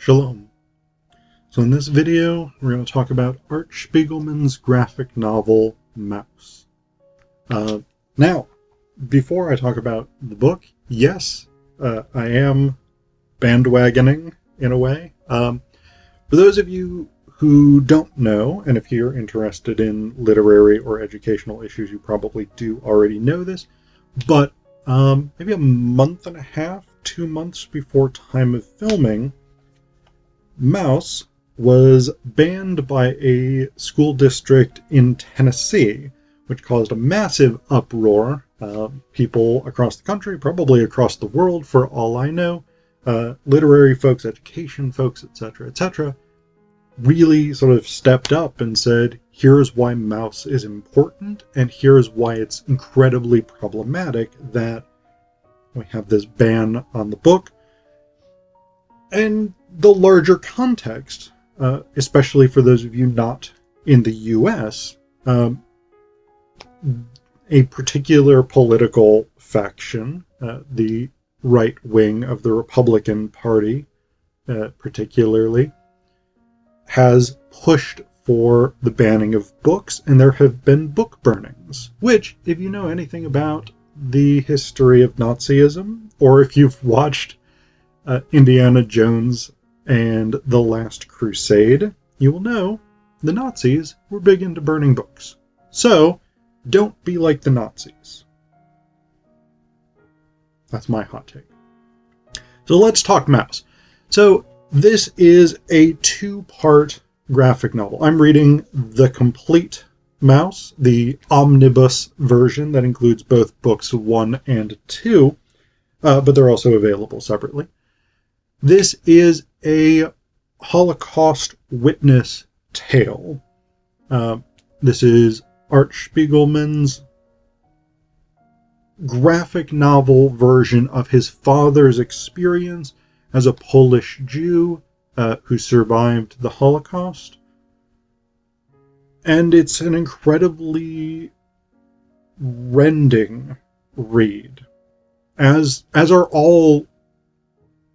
Shalom. So in this video, we're going to talk about Art Spiegelman's graphic novel, Maus. Now, before I talk about the book, yes, I am bandwagoning in a way. For those of you who don't know, and if you're interested in literary or educational issues, you probably do already know this, but maybe a month and a half, 2 months before time of filming, Maus was banned by a school district in Tennessee, which caused a massive uproar. People across the country, probably across the world for all I know, literary folks, education folks, etc., really sort of stepped up and said, here's why Maus is important, and here's why it's incredibly problematic that we have this ban on the book. And the larger context, especially for those of you not in the US, a particular political faction, the right wing of the Republican Party particularly, has pushed for the banning of books, and there have been book burnings, which, if you know anything about the history of Nazism, or if you've watched Indiana Jones and The Last Crusade, you will know the Nazis were big into burning books. So, don't be like the Nazis. That's my hot take. So let's talk Maus. So this is a 2-part graphic novel. I'm reading the complete Maus, the omnibus version that includes both books 1 and 2, but they're also available separately. This is a Holocaust witness tale. This is Art Spiegelman's graphic novel version of his father's experience as a Polish Jew who survived the Holocaust. And it's an incredibly rending read, as are all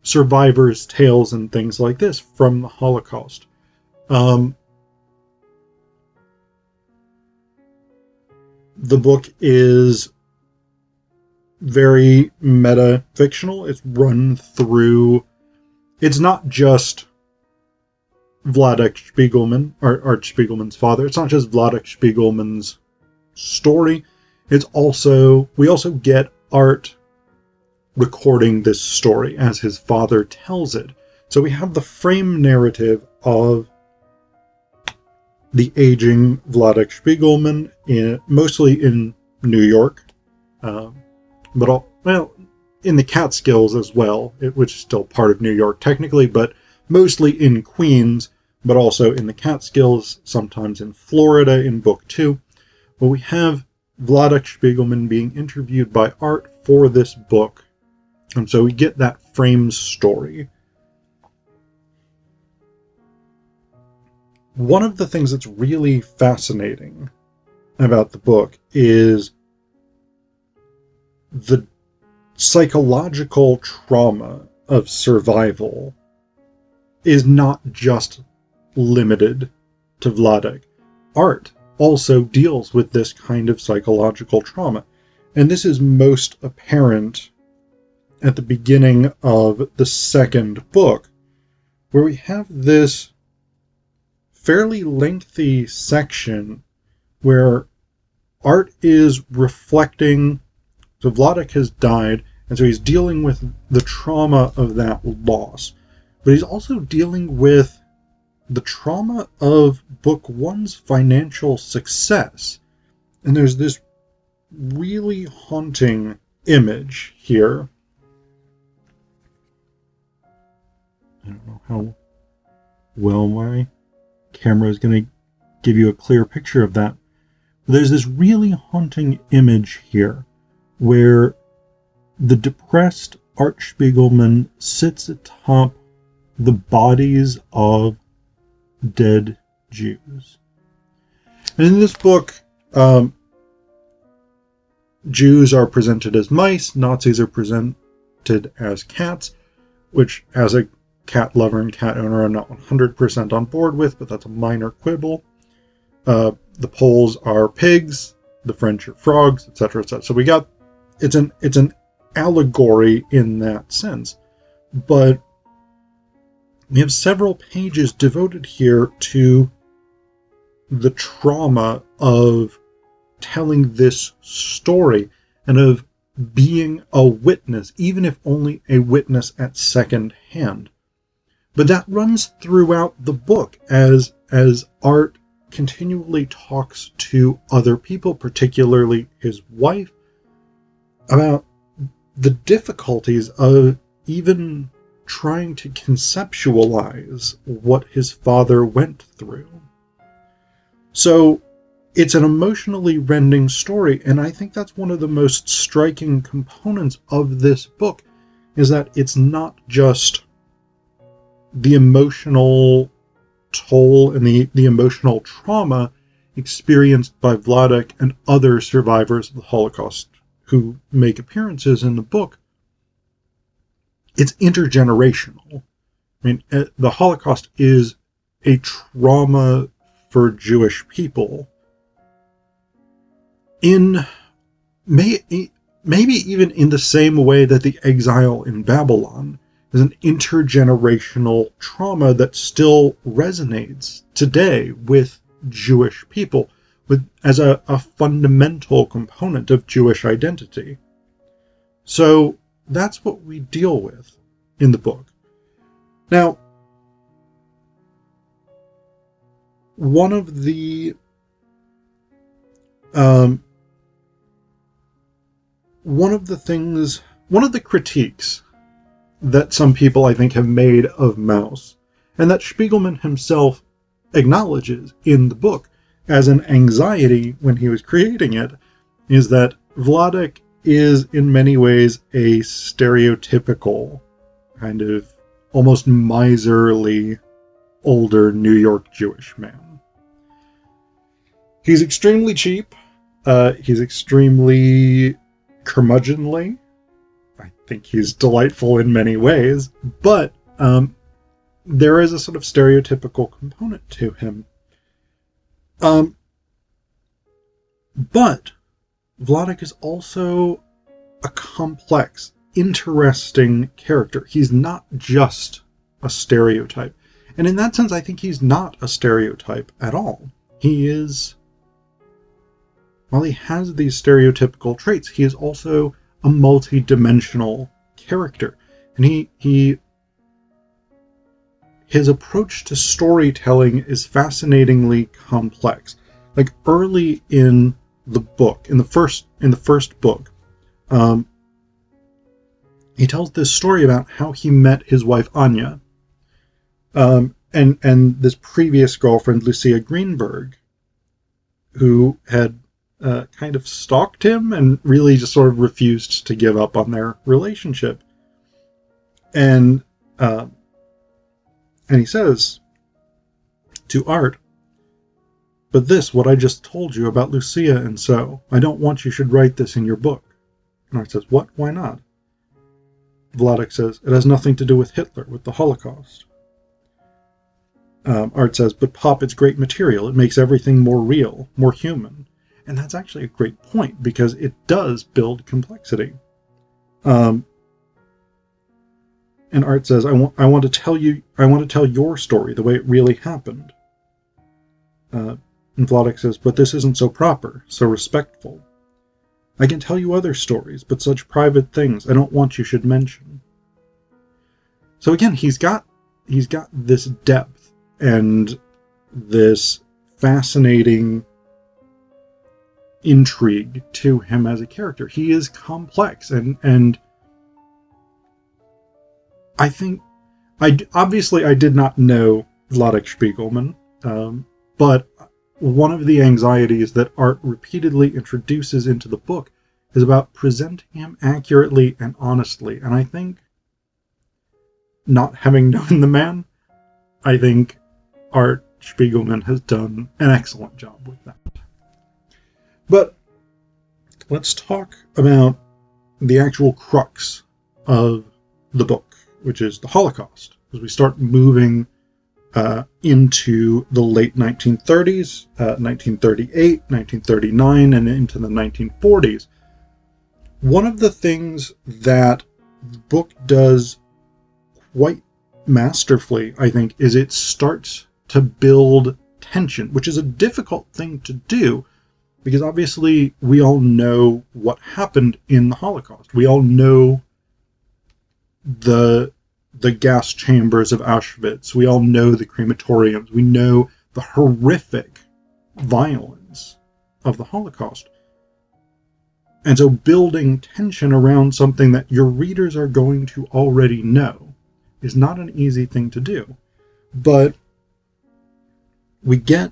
survivors' tales and things like this from the Holocaust. The book is very meta-fictional. It's run through... It's not just Vladek Spiegelman, Art Spiegelman's father. It's not just Vladek Spiegelman's story. It's also... We also get Art recording this story as his father tells it. So we have the frame narrative of the aging Vladek Spiegelman, mostly in New York, but in the Catskills as well, which is still part of New York technically, but mostly in Queens, but also in the Catskills, sometimes in Florida in book 2. But we have Vladek Spiegelman being interviewed by Art for this book, and so we get that frame story. One of the things that's really fascinating about the book is the psychological trauma of survival is not just limited to Vladek. Art also deals with this kind of psychological trauma, and this is most apparent at the beginning of the second book, where we have this fairly lengthy section where Art is reflecting. So Vladek has died, and so he's dealing with the trauma of that loss. But he's also dealing with the trauma of Book 1's financial success. And there's this really haunting image here. I don't know how well my camera is going to give you a clear picture of that. But there's this really haunting image here, where the depressed Art Spiegelman sits atop the bodies of dead Jews. And in this book, Jews are presented as mice, Nazis are presented as cats, which has a cat lover and cat owner I'm not 100% on board with, but that's a minor quibble. The Poles are pigs, the French are frogs, etc., etc. So we got it's an allegory in that sense, but we have several pages devoted here to the trauma of telling this story and of being a witness, even if only a witness at second hand. But that runs throughout the book as Art continually talks to other people, particularly his wife, about the difficulties of even trying to conceptualize what his father went through. So it's an emotionally rending story, and I think that's one of the most striking components of this book, is that it's not just the emotional toll and the emotional trauma experienced by Vladek and other survivors of the Holocaust who make appearances in the book. It's intergenerational. I mean, the Holocaust is a trauma for Jewish people in maybe even in the same way that the exile in Babylon is an intergenerational trauma that still resonates today with Jewish people, as a fundamental component of Jewish identity. So that's what we deal with in the book. Now, one of the critiques that some people, I think, have made of Maus, and that Spiegelman himself acknowledges in the book as an anxiety when he was creating it, is that Vladek is in many ways a stereotypical kind of almost miserly older New York Jewish man. He's extremely cheap. He's extremely curmudgeonly. I think he's delightful in many ways, but there is a sort of stereotypical component to him. But Vladek is also a complex, interesting character. He's not just a stereotype. And in that sense, I think he's not a stereotype at all. He is, while he has these stereotypical traits, he is also a multi-dimensional character. And his approach to storytelling is fascinatingly complex. Like early in the book, in the first book, he tells this story about how he met his wife Anya, and this previous girlfriend Lucia Greenberg, who had kind of stalked him and really just sort of refused to give up on their relationship. And he says to Art, "But this, what I just told you about Lucia and so, I don't want you should write this in your book." And Art says, "What? Why not?" Vladek says, "It has nothing to do with Hitler, with the Holocaust." Art says, "But Pop, it's great material. It makes everything more real, more human." And that's actually a great point, because it does build complexity. And Art says, I want to tell your story the way it really happened." And Vladek says, "But this isn't so proper, so respectful. I can tell you other stories, but such private things I don't want you should mention." So again, he's got this depth and this fascinating intrigue to him as a character. He is complex, and I think I did not know Vladek Spiegelman, but one of the anxieties that Art repeatedly introduces into the book is about presenting him accurately and honestly. And I think, not having known the man, I think Art Spiegelman has done an excellent job with that. But let's talk about the actual crux of the book, which is the Holocaust. as we start moving into the late 1930s, 1938, 1939, and into the 1940s. One of the things that the book does quite masterfully, I think, is it starts to build tension, which is a difficult thing to do, because obviously we all know what happened in the Holocaust. We all know the gas chambers of Auschwitz. We all know the crematoriums. We know the horrific violence of the Holocaust. And so building tension around something that your readers are going to already know is not an easy thing to do. But we get,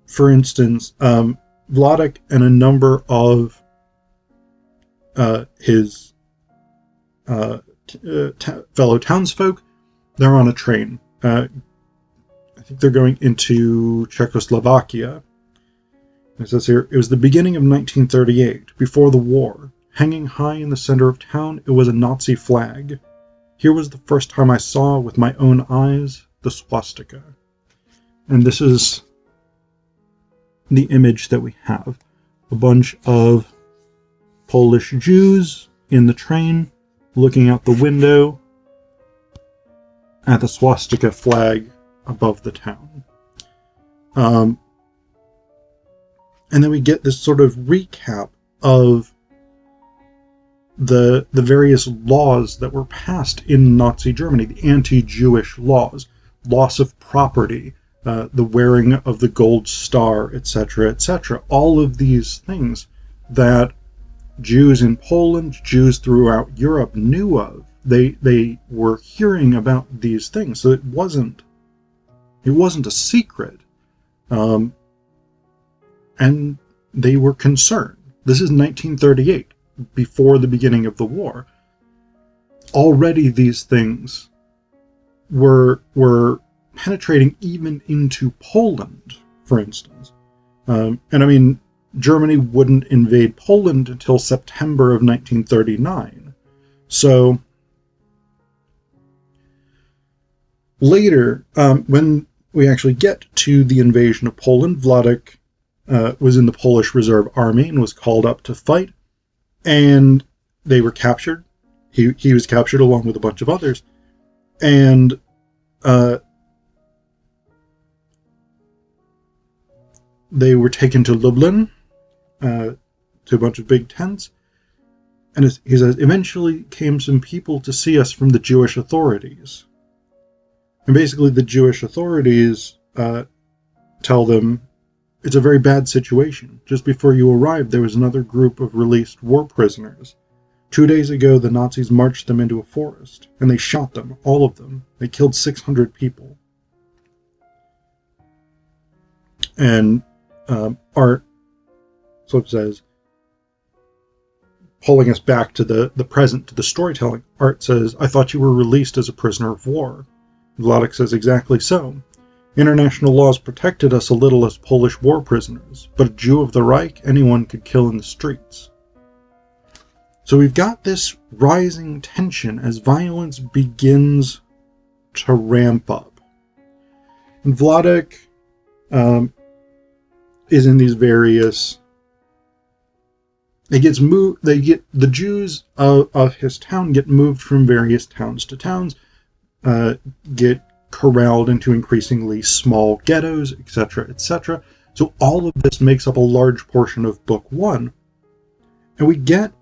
for instance, Vladek and a number of his fellow townsfolk, they're on a train. I think they're going into Czechoslovakia. It says here, it was the beginning of 1938, before the war. Hanging high in the center of town, it was a Nazi flag. Here was the first time I saw with my own eyes the swastika. And this is the image that we have. A bunch of Polish Jews in the train, looking out the window at the swastika flag above the town. And then we get this sort of recap of the various laws that were passed in Nazi Germany, the anti-Jewish laws, loss of property, the wearing of the gold star, etc., etc. All of these things that Jews in Poland, Jews throughout Europe knew of. They were hearing about these things, so it wasn't a secret. And they were concerned. This is 1938, before the beginning of the war. Already these things were penetrating even into Poland, for instance. And I mean, Germany wouldn't invade Poland until September of 1939. So later, when we actually get to the invasion of Poland, Vladek was in the Polish Reserve Army and was called up to fight, and they were captured. He was captured along with a bunch of others, and they were taken to Lublin, to a bunch of big tents, and he says, eventually came some people to see us from the Jewish authorities. And basically the Jewish authorities tell them, it's a very bad situation. Just before you arrived, there was another group of released war prisoners. 2 days ago, the Nazis marched them into a forest, and they shot them, all of them. They killed 600 people. And Art sort of says, pulling us back to the present, to the storytelling, Art says, I thought you were released as a prisoner of war. Vladek says, exactly so. International laws protected us a little as Polish war prisoners, but a Jew of the Reich, anyone could kill in the streets. So we've got this rising tension as violence begins to ramp up. And Vladek is in these various... the Jews of his town get moved from various towns to towns, get corralled into increasingly small ghettos, etc., etc. So all of this makes up a large portion of Book 1. And we get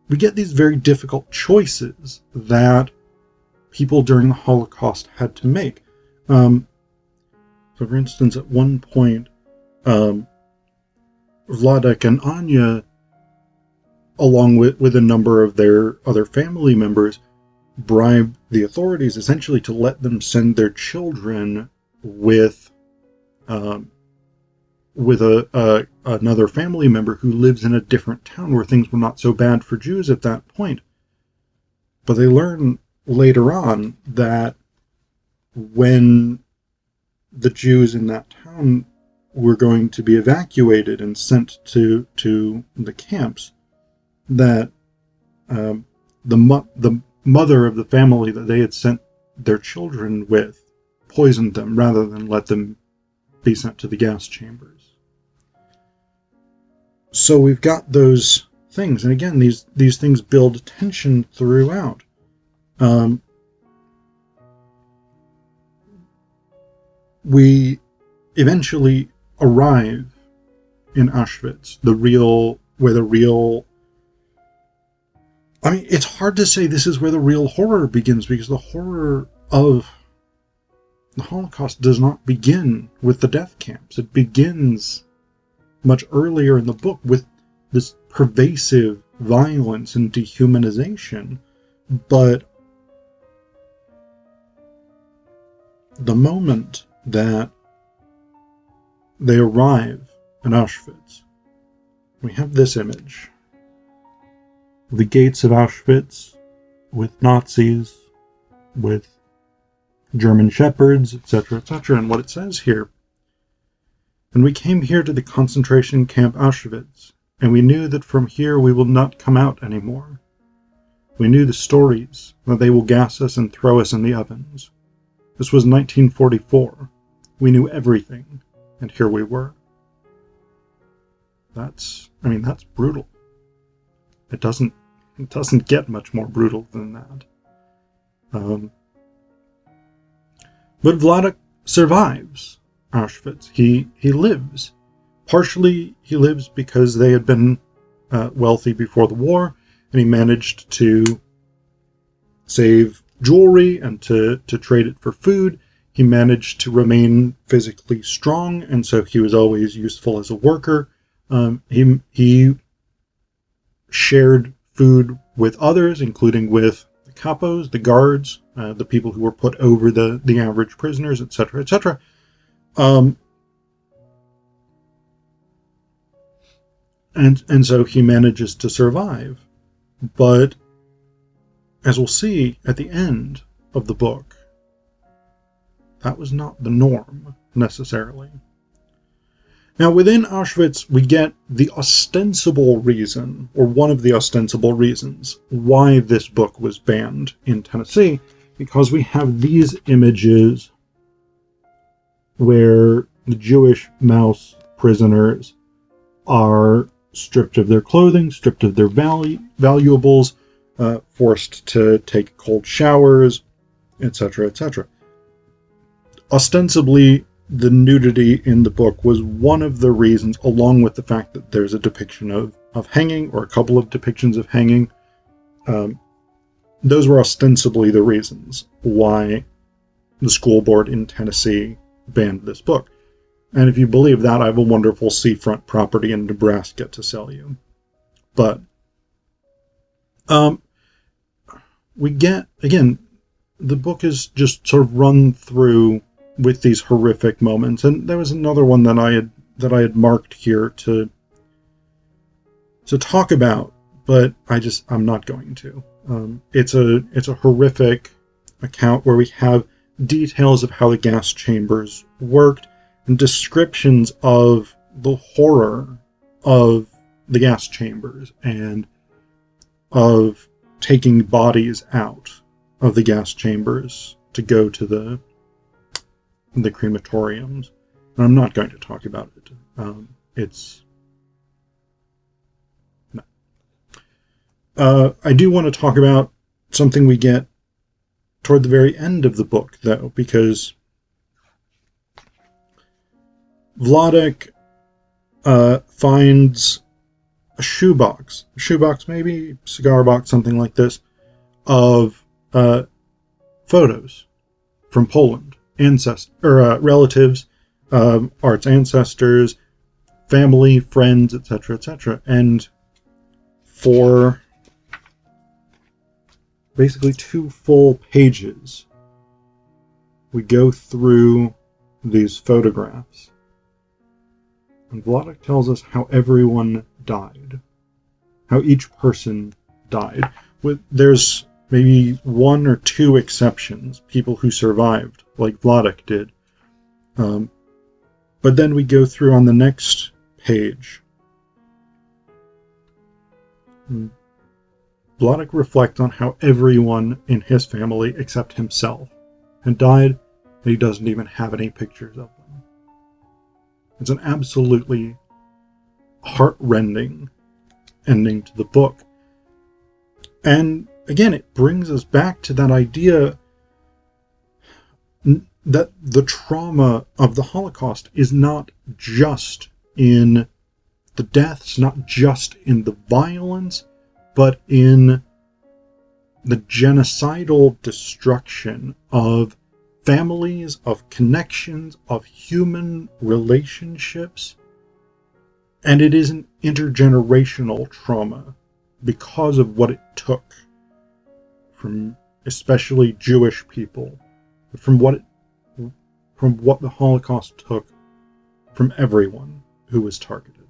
these very difficult choices that people during the Holocaust had to make. So for instance, at one point, Vladek and Anya, along with a number of their other family members, bribe the authorities essentially to let them send their children with another family member who lives in a different town where things were not so bad for Jews at that point. But they learn later on that when the Jews in that town were going to be evacuated and sent to the camps, that the mother of the family that they had sent their children with poisoned them rather than let them be sent to the gas chambers. So we've got those things, and again, these things build tension throughout. We eventually arrive in Auschwitz, I mean, it's hard to say this is where the real horror begins, because the horror of the Holocaust does not begin with the death camps. It begins much earlier in the book with this pervasive violence and dehumanization. But the moment that they arrive in Auschwitz, we have this image. The gates of Auschwitz, with Nazis, with German shepherds, etc., etc., and what it says here. And we came here to the concentration camp Auschwitz, and we knew that from here we will not come out anymore. We knew the stories, that they will gas us and throw us in the ovens. This was 1944. We knew everything, and here we were. That's brutal. It doesn't get much more brutal than that. But Vladek survives Auschwitz. He lives. Partially, he lives because they had been wealthy before the war, and he managed to save jewelry and to trade it for food. He managed to remain physically strong, and so he was always useful as a worker. He shared food with others, including with the capos, the guards, the people who were put over the average prisoners, etc., etc. And so he manages to survive. But as we'll see at the end of the book, that was not the norm, necessarily. Now, within Auschwitz, we get the ostensible reason, or one of the ostensible reasons, why this book was banned in Tennessee, because we have these images where the Jewish Maus prisoners are stripped of their clothing, stripped of their valuables, forced to take cold showers, etc., etc. Ostensibly, the nudity in the book was one of the reasons, along with the fact that there's a depiction of hanging, or a couple of depictions of hanging. Those were ostensibly the reasons why the school board in Tennessee banned this book. And if you believe that, I have a wonderful seafront property in Nebraska to sell you. But we get, again, the book is just sort of run through with these horrific moments, and there was another one that I had marked here to talk about, but I'm not going to. It's a horrific account where we have details of how the gas chambers worked and descriptions of the horror of the gas chambers and of taking bodies out of the gas chambers to go to the crematoriums. And I'm not going to talk about it. I do want to talk about something we get toward the very end of the book, though, because Vladek finds a shoebox maybe, cigar box, something like this, of photos from Poland. Relatives, Art's ancestors, family, friends, etc., etc. And for basically 2 full pages, we go through these photographs. And Vladek tells us how everyone died, how each person died. There's maybe 1 or 2 exceptions, people who survived, like Vladek did. But then we go through on the next page. Vladek reflects on how everyone in his family, except himself, had died, and he doesn't even have any pictures of them. It's an absolutely heart-rending ending to the book. And again, it brings us back to that idea that the trauma of the Holocaust is not just in the deaths, not just in the violence, but in the genocidal destruction of families, of connections, of human relationships. And it is an intergenerational trauma because of what it took from especially Jewish people, from what the Holocaust took from everyone who was targeted.